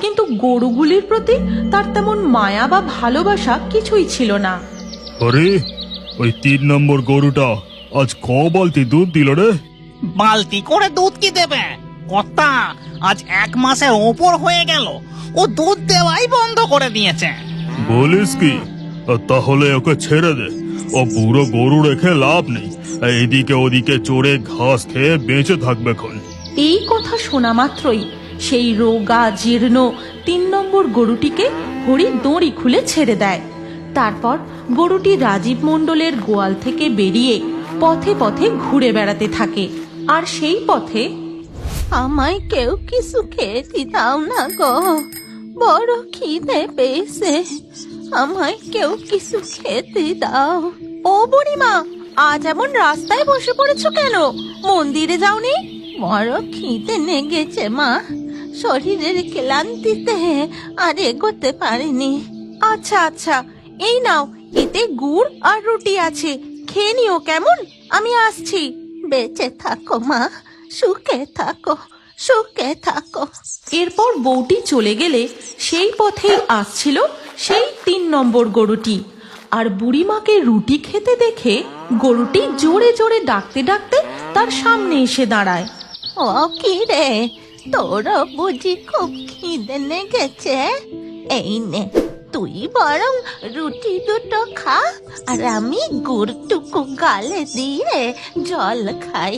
কিন্তু গরুগুলির প্রতি তার তেমন মায়া বা ভালোবাসা কিছুই ছিল না। আরে ওই 3 নম্বর গরুটা আজ ক বালতি দুধ দিল রে? বালতি করে দুধ কি দেবে কর্তা? আজ 1 মাসের ওপর হয়ে গেল ও দুধ দেওয়াই বন্ধ করে দিয়েছে। বলিস কি? তাহলে ওকে ছেড়ে দে। ও বুড়ো গরু রেখে লাভ নেই, এইদিকে ওদিকে চড়ে ঘাস খেয়ে বেঁচে থাকবে খন। এই কথা শোনা মাত্রই সেই রোগা জীর্ণ 3 নম্বর গরুটিকে হরি দড়ি খুলে ছেড়ে দেয়। তারপর গরুটি রাজীব মণ্ডলের গোয়াল থেকে বেরিয়ে পথে পথে ঘুরে বেড়াতে থাকে। আর সেই পথে, আমায় কেউ কিছু খেতে দাও না গো, বড় খিদে পেয়েছে, আমায় কেউ কিছু খেতে দাও। ও বুড়িমা, আজ এমন রাস্তায় বসে পড়েছো কেন? মন্দিরে যাওনি? বড় খিদে লেগেছে মা, শরীরের ক্লান্তিতে আর এগোতে পারিনি। আচ্ছা আচ্ছা, এই নাও, এতে গুড় আর রুটি আছে, খেয়ে নিও কেমন? আমি আসছি। বেঁচে থাকো মা, সুখে থাকো, সুখে থাকো। এরপর বউটি চলে গেলে সেই পথেই আসছিল সেই 3 নম্বর গরুটি। আর বুড়িমাকে রুটি খেতে দেখে গরুটি জোরে জোরে ডাকতে ডাকতে তার সামনে এসে দাঁড়ায়। ও কি রে, তোরও বুঝি খুব খিদে লেগেছে? এই নে, তুই বরং রুটি দুটো খা, আর আমি গুড়টুকু গালে দিয়ে জল খাই।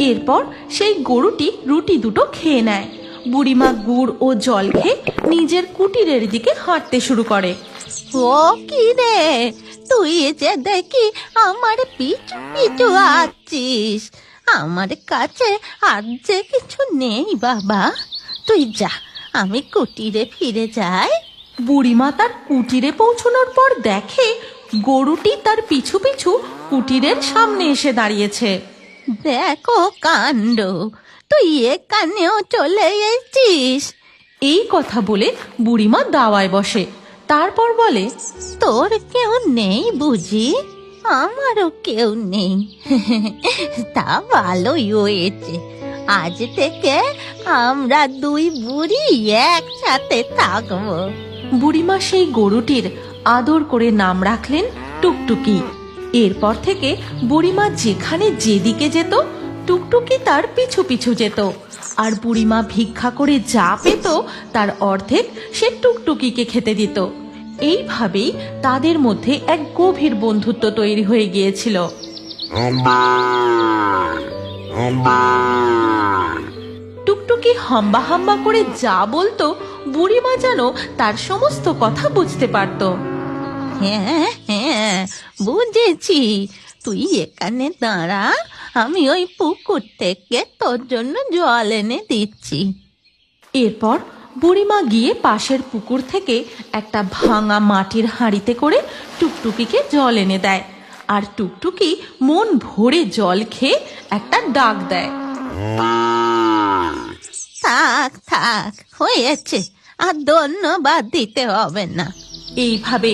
এরপর সেই গরুটি রুটি দুটো খেয়ে নেয়। বুড়িমা গুড় ও জল খেয়ে নিজের কুটিরের দিকে হাঁটতে শুরু করে। ও কি রে, তুই যে দেখি আমার পিছু পিছু আসছিস। আমার কাছে আর যে কিছু নেই বাবা, তুই যা, আমি কুটিরে ফিরে যাই। বুড়িমা তার কুটিরে পৌঁছানোর পর দেখে গরুটি তার পিছু পিছু কুটিরের সামনে এসে দাঁড়িয়েছে। দেখো কাণ্ড, তুই এখানেও চলে এসেছিস। এই কথা বলে বুড়িমা দাওয়ায় বসে। তারপর বলে, তোর কেউ নেই বুঝি? আমারও কেউ নেই। তা ভালোই হয়েছে, আজ থেকে আমরা 2 বুড়ি একসাথে থাকবো। বুড়িমা সেই গরুটির আদর করে নাম রাখলেন টুকটুকি। এরপর থেকে বুড়িমা যেখানে যেদিকে যেত টুকটুকি তার পিছু পিছু যেত। আর বুড়িমা ভিক্ষা করে যা পেত তার অর্ধেক সে টুকটুকিকে খেতে দিত। এইভাবেই তাদের মধ্যে এক গভীর বন্ধুত্ব তৈরি হয়ে গিয়েছিল। টুকটুকি হাম্বা হাম্বা করে যা বলতো বুড়িমা যেন তার সমস্ত কথা বুঝতে পারত। হ্যাঁ হ্যাঁ, বুঝেছি, তুই এখানে দাঁড়া, আমি ওই পুকুর থেকে তোর জন্য জল এনে দিচ্ছি। এরপর বুড়িমা গিয়ে পাশের পুকুর থেকে একটা ভাঙা মাটির হাঁড়িতে করে টুকটুকিকে জল এনে দেয়। আর টুকটুকি মন ভরে জল খেয়ে একটা ডাক দেয়। থাক থাক, হয়েছে, আর ধন্যবাদ দিতে হবে না। এইভাবে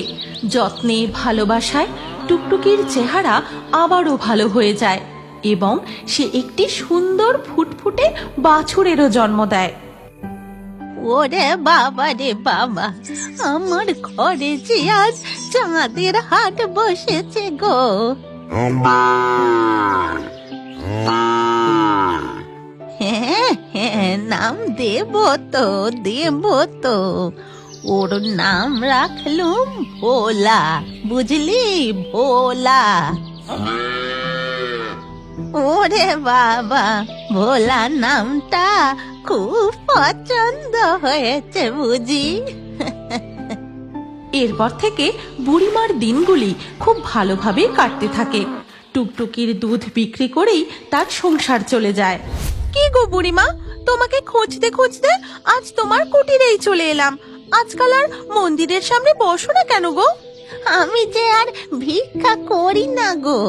যত্নে ভালোবাসায় টুকটুকির চেহারা আবারও ভালো হয়ে যায় এবং সে একটি সুন্দর ফুটফুটে বাছুরেরও জন্ম দেয়। ওরে বাবা রে বাবা, আমার ঘরে যে আজ চাঁদের হাট বসেছে গো। হ্যাঁ হ্যাঁ, নাম দেব তো, দেব তো। ওর নাম রাখলুম ভোলা, বুঝলি, ভোলা। ওরে বাবা, ভোলা নামটা খুব পছন্দ হয়েছে বুঝি। এরপর থেকে বুড়িমার দিনগুলি খুব ভালোভাবে কাটতে থাকে। টুকটুকির দুধ বিক্রি করেই তার সংসার চলে যায়। কি গো বুড়িমা, তোমাকে খুঁজতে খুঁজতে আজ তোমার কুটিরেই চলে এলাম। আজকাল আর মন্দিরের সামনে বসো না কেন গো? আমি যে আর ভিক্ষা করি না গো,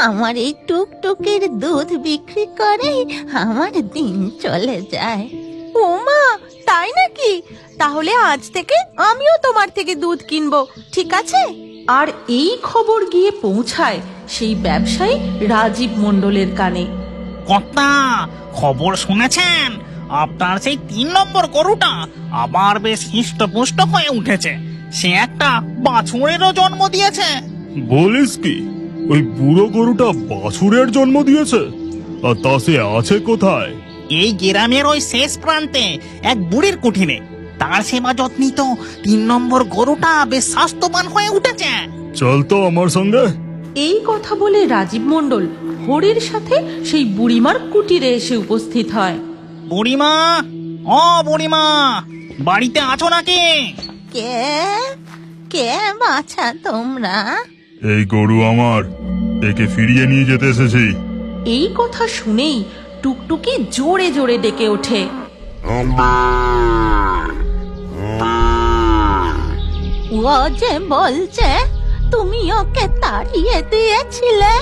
আমার এই টুকটুকির দুধ বিক্রি করেই আমার দিন চলে যায়। ও মা, তাই নাকি? তাহলে আজ থেকে আমিও তোমার থেকে দুধ কিনবো, ঠিক আছে? আর এই খবর গিয়ে পৌঁছায় সেই ব্যবসায়ী রাজীব মণ্ডলের কানে। কর্তা, খবর শুনেছেন? আপনার সেই 3 নম্বর গরুটা আবার বেশ হৃষ্টপুষ্ট হয়ে উঠেছে। সে একটা বাছুরেরও জন্ম দিয়েছে। বলিস কি, ওই বুড়ো গরুটা বাছুরের জন্ম দিয়েছে? আর তা সে আছে কোথায়? এই গ্রামের ওই শেষ প্রান্তে এক বুড়ির কুঠিরে। তার সেবা যত্নই তো 3 নম্বর গরুটা বেশ স্বাস্থ্যবান হয়ে উঠেছে। চল তো আমার সঙ্গে। এই কথা বলে রাজীব মণ্ডল হরির সাথে সেই বুড়িমার কুটিরে এসে উপস্থিত হয়। বুড়িমা, ও বুড়িমা, বাড়িতে আছো নাকি? কে কে বাছা তোমরা? এই গরু আমার, একে ফিরিয়ে নিয়ে যেতে এসেছি। এই কথা শুনেই টুকটুকি জোরে জোরে ডেকে ওঠে। ও যে বলছে তুমি ওকে তাড়িয়ে দিয়েছিলে,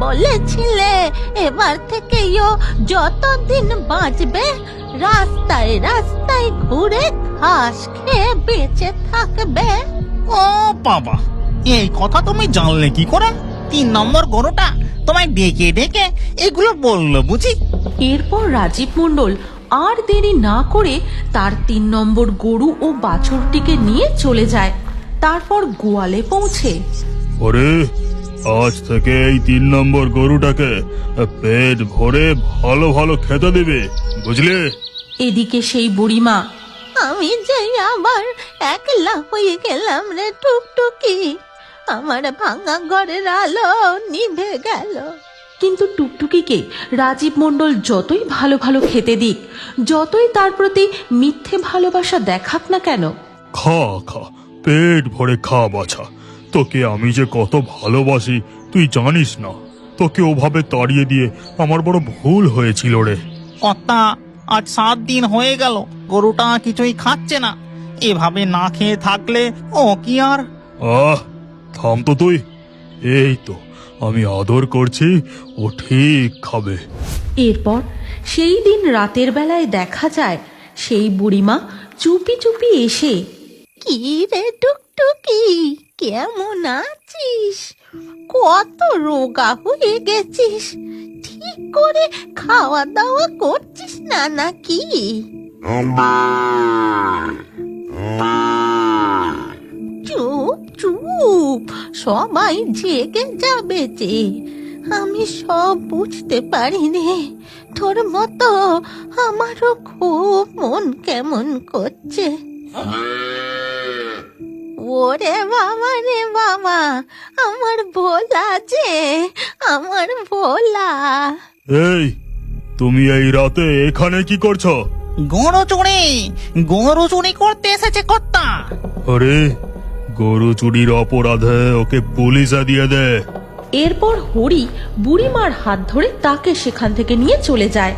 বলেছিলে এবার থেকে ও যতদিন বাঁচবে রাস্তায় রাস্তায় ঘুরে ঘাস খেয়ে বেঁচে থাকবে। ও বাবা, এই কথা তুমি জানলে কি করে? 3 নম্বর গরুটা তোমায় ডেকে ডেকে এগুলো বললো বুঝি? এরপর রাজীব মণ্ডল আর দেরি না করে তার 3 নম্বর গরু ও বাছুরটিকে নিয়ে চলে যায়। তারপর গোয়ালে পৌঁছে ওরে, আজ থেকে এই 3 নম্বর গরুটাকে পেট ভরে ভালো ভালো খেতে দিবে, বুঝলে? এদিকে সেই বুড়িমা, আমি যে আবার একলা হয়ে গেলাম রে টুকটুকি, আমার ভাঙা ঘরের আলো নিভে গেল। কিন্তু টুকটুকিকে রাজীব মণ্ডল যতই ভালো ভালো খেতে দিক, যতই তার প্রতি মিথ্যে ভালোবাসা দেখাক না কেন, খা খা, পেট ভরে খা বাছা। তোকে আমি যে কত ভালোবাসি তুই জানিস না। তোকে ওভাবে তাড়িয়ে দিয়ে আমার বড় ভুল হয়েছিল রে। কর্তা, আজ 7 দিন হয়ে গেল গরুটা কিছুই খাচ্ছে না। এভাবে না খেয়ে থাকলে ও কি আর। আহ, থাম তো তুই। এই তো আমি আদর করছি, ও ঠিক খাবে। এরপর সেই দিন রাতের বেলায় দেখা যায় সেই বুড়িমা চুপি চুপি এসে, কি রে টুকটুকি, কেমন আছিস? কত রোগা হয়ে গেছিস, ঠিক করে খাওয়া দাওয়া করছিস না নাকি? চুপ চুপ, সবাই জেগে যাবে যে। আমি সব বুঝতে পারি রে, তোর মতো আমারও খুব মন কেমন করছে। ওরে বাবা রে বাবা, আমার ভোলা যে, আমার ভোলা। এই, তুমি এই রাতে এখানে কি করছো? গরু চুরি করতে এসেছে কর্তা। আরে, গরু চুরির অপরাধে ওকে পুলিশে দিয়ে দে। এরপর হরি বুড়িমার হাত ধরে তাকে সেখান থেকে নিয়ে চলে যায়।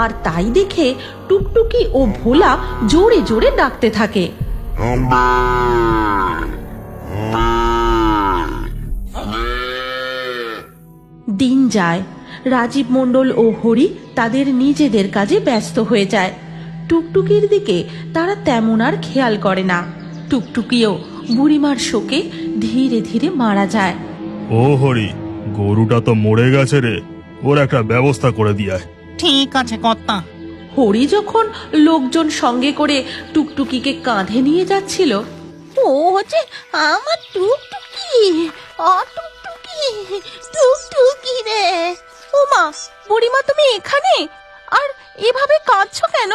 আর তাই দেখে টুকটুকি ও ভোলা জোরে জোরে ডাকতে থাকে। দিন যায়, রাজীব মণ্ডল ও হরি তাদের নিজেদের কাজে ব্যস্ত হয়ে যায়। টুকটুকির দিকে তারা তেমন আর খেয়াল করে না। টুকটুকিও বুড়িমার শোকে ধীরে ধীরে মারা যায়। ও হরি, গরুটা তো মরে গেছে রে, ওর একটা ব্যবস্থা করে দিয়ে। ঠিক আছে কর্তা। হরি যখন লোকজন সঙ্গে করে টুকটুকিকে কাঁধে নিয়ে যাচ্ছিল, ও যে আমার টুকটুকি, টুকটুকি, টুকটুকি রে। ওমা, বুড়িমা তুমি এখানে? আর এভাবে কাঁদছো কেন?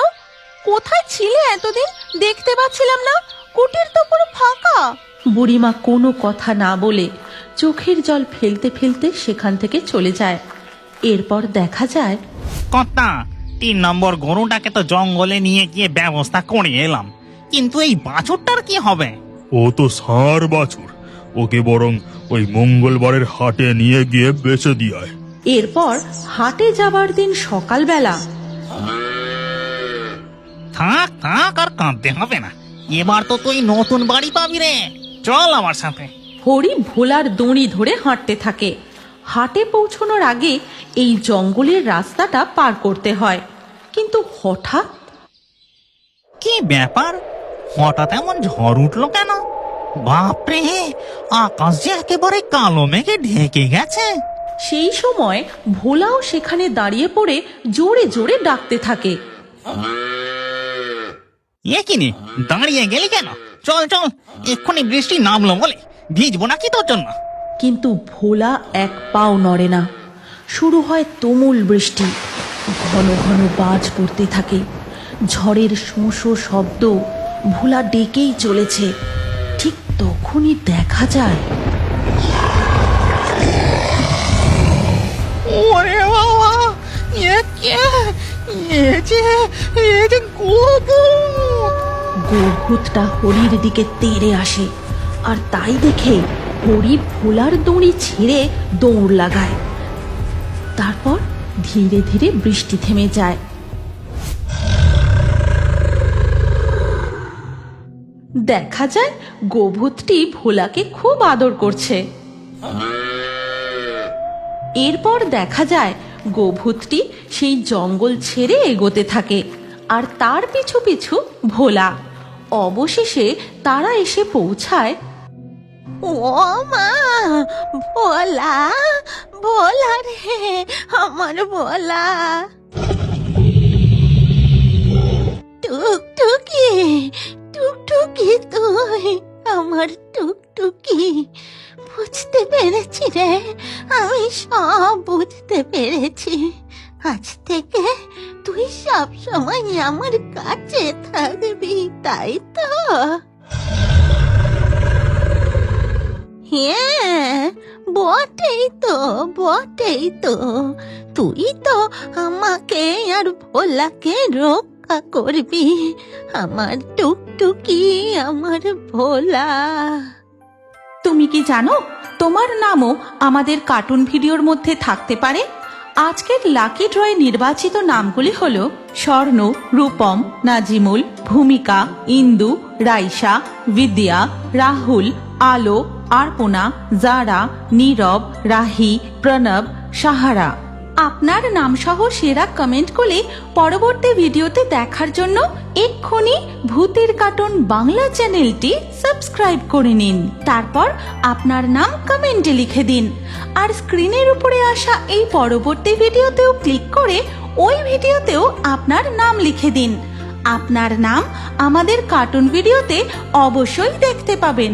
কোথায় ছিলে এতদিন? দেখতে পাচ্ছিলাম না, কুটির তো পুরো ফাঁকা। বুড়িমা কোনো কথা না বলে চোখের জল ফেলতে ফেলতে সেখান থেকে চলে যায়। এরপর দেখা যায় কর্তা, 3 নম্বর গরুটাকে তো জঙ্গলে নিয়ে গিয়ে ব্যবস্থা করে এলাম, কিন্তু এই বাছুরটার কি হবে? ও তো ষাঁড় বাছুর, ওকে বরং ওই মঙ্গলবারের হাটে নিয়ে গিয়ে বেচে দিয়ে। এরপর হাটে যাবার দিন সকালবেলা থাক থাক, আর কাঁদতে হবে না। এবার তো তুই নতুন বাড়ি পাবি রে, চল আমার সাথে। হরি ভোলার দড়ি ধরে হাঁটতে থাকে। হাটে পৌঁছানোর আগে এই জঙ্গলের রাস্তাটা পার করতে হয়। কিন্তু হঠাৎ কি ব্যাপার, হঠাৎ এমন ঝড় উঠলো কেন? বাপরে, আকাশ যে একেবারে কালো মেঘে ঢেকে গেছে। সেই সময় ভোলাও সেখানে দাঁড়িয়ে পড়ে জোরে জোরে ডাকতে থাকে। এ কি নে, দাঁড়িয়ে গেলি কেন? চল চল, এক্ষুনি বৃষ্টি নামলো বলে ভিজবো নাকি তোর জন্য? কিন্তু ভোলা এক পাও নড়ে না। শুরু হয় তুমুল বৃষ্টি, ঘন ঘন বাজ পড়তে থাকে, ঝড়ের শোঁ শোঁ শব্দ ভোলা ডেকেই চলেছে। ঠিক তখনই দেখা যায় ওরে বাবা, এ কে? এ যে গোভূতটা হরির দিকে তেড়ে আসে, আর তাই দেখে হরি ভোলার দড়ি ছেড়ে দৌড় লাগায়। তারপর ধীরে ধীরে বৃষ্টি থেমে যায়। দেখা যায় গোভূতটি ভোলাকে খুব আদর করছে। এরপর দেখা যায় গোভূতটি সেই জঙ্গল ছেড়ে এগোতে থাকে, আর তার পিছু পিছু ভোলা। অবশেষে তারা এসে পৌঁছায়। ও মা, ভোলা, ভোলা রে, আমার ভোলা। টুকটুকি, টুকটুকি তুই, আমার টুকটুকি। বুঝতে পেরেছি রে, আমি সব বুঝতে পেরেছি। আজ থেকে তুই সব সময় আমার কাছে থাকবি, তাই তো? হ্যাঁ, বটেই তো, বটেই তো। তুই তো আমাকে আর ভোলাকে রক্ষা করবি, আমার টুকটুকি, আমার ভোলা। তুমি কি জানো তোমার নামও আমাদের কার্টুন ভিডিওর মধ্যে থাকতে পারে? আজকের লাকি ড্রয়ে নির্বাচিত নামগুলি হলো স্বর্ণ, রূপম, নাজিমুল, ভূমিকা, ইন্দু, রাইসা, বিদ্যা, রাহুল, আলো, আর্পনা, জারা, নীরব, রাহি, প্রণব, সাহারা। আপনার নামসহ সেরা কমেন্ট করলে পরবর্তী ভিডিওতে দেখার জন্য এক্ষুনি ভূতের কার্টুন বাংলা চ্যানেলটি সাবস্ক্রাইব করে নিন। তারপর আপনার নাম কমেন্টে লিখে দিন, আর স্ক্রিনের উপরে আসা এই পরবর্তী ভিডিওতেও ক্লিক করে ওই ভিডিওতেও আপনার নাম লিখে দিন। আপনার নাম আমাদের কার্টুন ভিডিওতে অবশ্যই দেখতে পাবেন।